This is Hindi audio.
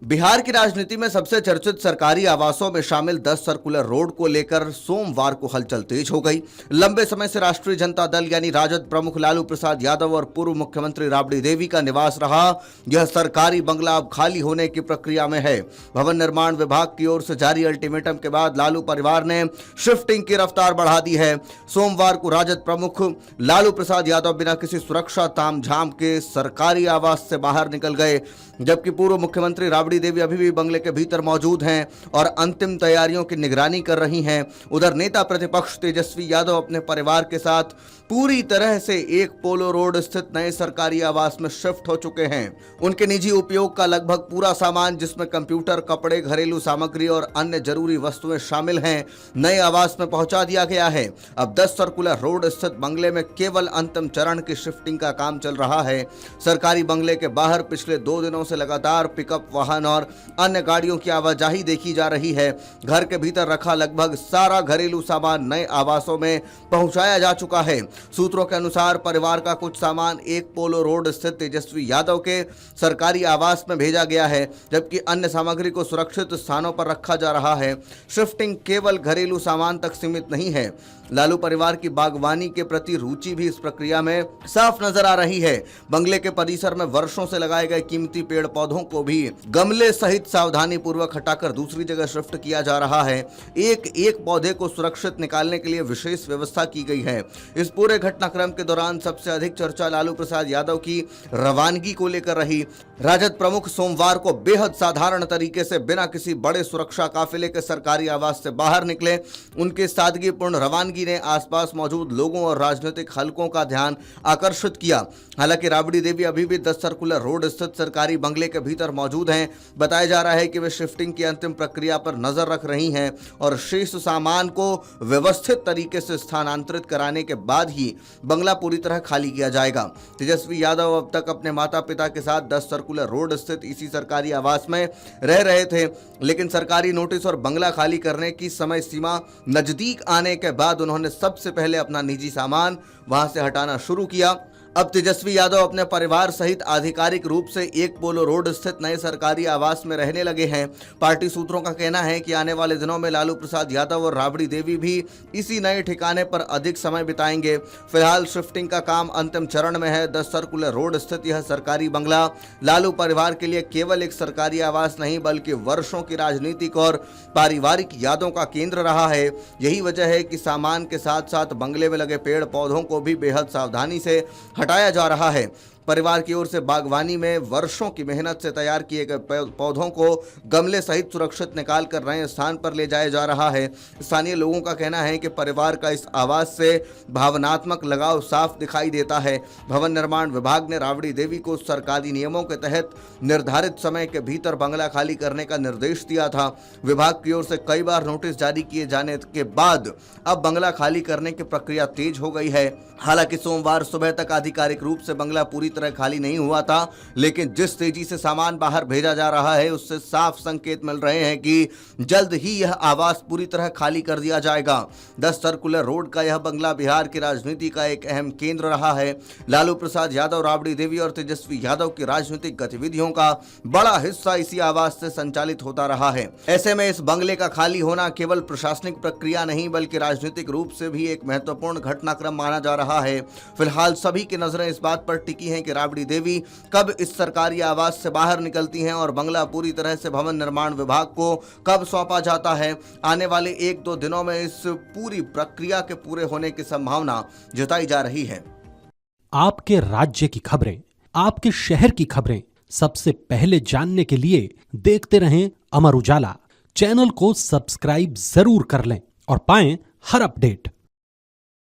बिहार की राजनीति में सबसे चर्चित सरकारी आवासों में शामिल 10 सर्कुलर रोड को लेकर सोमवार को हलचल तेज हो गई। लंबे समय से राष्ट्रीय जनता दल यानी राजद प्रमुख लालू प्रसाद यादव और पूर्व मुख्यमंत्री राबड़ी देवी का निवास रहा यह सरकारी बंगला अब खाली होने की प्रक्रिया में है। भवन निर्माण विभाग की ओर से जारी अल्टीमेटम के बाद लालू परिवार ने शिफ्टिंग की रफ्तार बढ़ा दी है। सोमवार को राजद प्रमुख लालू प्रसाद यादव बिना किसी सुरक्षा तामझाम के सरकारी आवास से बाहर निकल गए, जबकि पूर्व मुख्यमंत्री राबड़ी देवी अभी भी बंगले के भीतर मौजूद हैं और अंतिम तैयारियों की निगरानी कर रही हैं। उधर नेता प्रतिपक्ष तेजस्वी यादव अपने परिवार के साथ पूरी तरह से एक पोलो रोड स्थित नए सरकारी आवास में शिफ्ट हो चुके हैं। उनके निजी उपयोग का लगभग पूरा सामान, जिसमें कंप्यूटर, कपड़े, घरेलू सामग्री और अन्य जरूरी वस्तुएं शामिल हैं, नए आवास में पहुंचा दिया गया है। अब 10 सर्कुलर रोड स्थित बंगले में केवल अंतिम चरण की शिफ्टिंग का काम चल रहा है। सरकारी बंगले के बाहर पिछले 2 दिनों से लगातार पिकअप वाहन और अन्य गाड़ियों की आवाजाही देखी जा रही है। घर के भीतर रखा लगभग सारा घरेलू सामान नए आवासों में पहुंचाया जा चुका है। सूत्रों के अनुसार परिवार का कुछ सामान एक पोलो रोड स्थित तेजस्वी यादव के सरकारी आवास में भेजा गया है, जबकि अन्य सामग्री को सुरक्षित स्थानों पर रखा जा रहा है। शिफ्टिंग केवल घरेलू सामान तक सीमित नहीं है। लालू परिवार की बागवानी के प्रति रुचि भी इस प्रक्रिया में साफ नजर आ रही है। बंगले के परिसर में वर्षों से लगाए गए कीमती पेड़ पौधों को भी गमले सहित सावधानी पूर्वक हटाकर दूसरी जगह शिफ्ट किया जा रहा है। एक एक पौधे को सुरक्षित निकालने के लिए विशेष व्यवस्था की गई है। इस पूरे घटनाक्रम के दौरान सबसे अधिक चर्चा लालू प्रसाद यादव की रवानगी को लेकर रही। राजद प्रमुख सोमवार को बेहद साधारण तरीके से बिना किसी बड़े सुरक्षा काफिले के सरकारी आवास से बाहर निकले। उनके सादगीपूर्ण रवानगी ने आसपास मौजूद लोगों और राजनीतिक हलकों का ध्यान आकर्षित किया। हालांकि राबड़ी देवी अभी भी 10 सर्कुलर रोड स्थित सरकारी बंगले के भीतर मौजूद हैं। बताया जा रहा है कि वे शिफ्टिंग की अंतिम प्रक्रिया पर नजर रख रही हैं और शेष सामान को व्यवस्थित तरीके से स्थानांतरित कराने के बाद ही बंगला पूरी तरह खाली किया जाएगा। तेजस्वी यादव अब तक अपने माता पिता के साथ 10 सर्कुलर रोड स्थित इसी सरकारी आवास में रह रहे थे, लेकिन सरकारी नोटिस और बंगला खाली करने की समय सीमा नजदीक आने के बाद उन्होंने सबसे पहले अपना निजी सामान वहां से हटाना शुरू किया। अब तेजस्वी यादव अपने परिवार सहित आधिकारिक रूप से एक पोलो रोड स्थित नए सरकारी आवास में रहने लगे हैं। पार्टी सूत्रों का कहना है कि आने वाले दिनों में लालू प्रसाद यादव और राबड़ी देवी भी इसी नए ठिकाने पर अधिक समय बिताएंगे। फिलहाल शिफ्टिंग का काम अंतिम चरण में है। 10 सर्कुलर रोड स्थित यह सरकारी बंगला लालू परिवार के लिए केवल एक सरकारी आवास नहीं, बल्कि वर्षों की राजनीतिक और पारिवारिक यादों का केंद्र रहा है। यही वजह है कि सामान के साथ साथ बंगले में लगे पेड़ पौधों को भी बेहद सावधानी से हटाया जा रहा है। परिवार की ओर से बागवानी में वर्षों की मेहनत से तैयार किए गए पौधों को गमले सहित सुरक्षित निकाल कर नए स्थान पर ले जाया जा रहा है। स्थानीय लोगों का कहना है कि परिवार का इस आवास से भावनात्मक लगाव साफ दिखाई देता है। भवन निर्माण विभाग ने राबड़ी देवी को सरकारी नियमों के तहत निर्धारित समय के भीतर बंगला खाली करने का निर्देश दिया था। विभाग की ओर से कई बार नोटिस जारी किए जाने के बाद अब बंगला खाली करने की प्रक्रिया तेज हो गई है। हालांकि सोमवार सुबह तक आधिकारिक रूप से बंगला पूरी तरह खाली नहीं हुआ था, लेकिन जिस तेजी से सामान बाहर भेजा जा रहा है उससे साफ संकेत मिल रहे हैं कि जल्द ही यह आवास पूरी तरह खाली कर दिया जाएगा। 10 सर्कुलर रोड का यह बंगला बिहार की राजनीति का एक अहम केंद्र रहा है। लालू प्रसाद यादव, राबड़ी देवी और तेजस्वी यादव की राजनीतिक गतिविधियों का बड़ा हिस्सा इसी आवास से संचालित होता रहा है। ऐसे में इस बंगले का खाली होना केवल प्रशासनिक प्रक्रिया नहीं, बल्कि राजनीतिक रूप से भी एक महत्वपूर्ण घटनाक्रम माना जा रहा है। फिलहाल सभी की नजरें इस बात पर टिकी हैं कि राबड़ी देवी कब इस सरकारी आवास से बाहर निकलती हैं और बंगला पूरी तरह से भवन निर्माण विभाग को कब सौंपा जाता है। आने वाले 1-2 दिनों में इस पूरी प्रक्रिया के पूरे होने की संभावना जताई जा रही है। आपके राज्य की खबरें, आपके शहर की खबरें सबसे पहले जानने के लिए देखते रहें अमर उजाला। चैनल को सब्सक्राइब जरूर कर लें और पाएं हर अपडेट।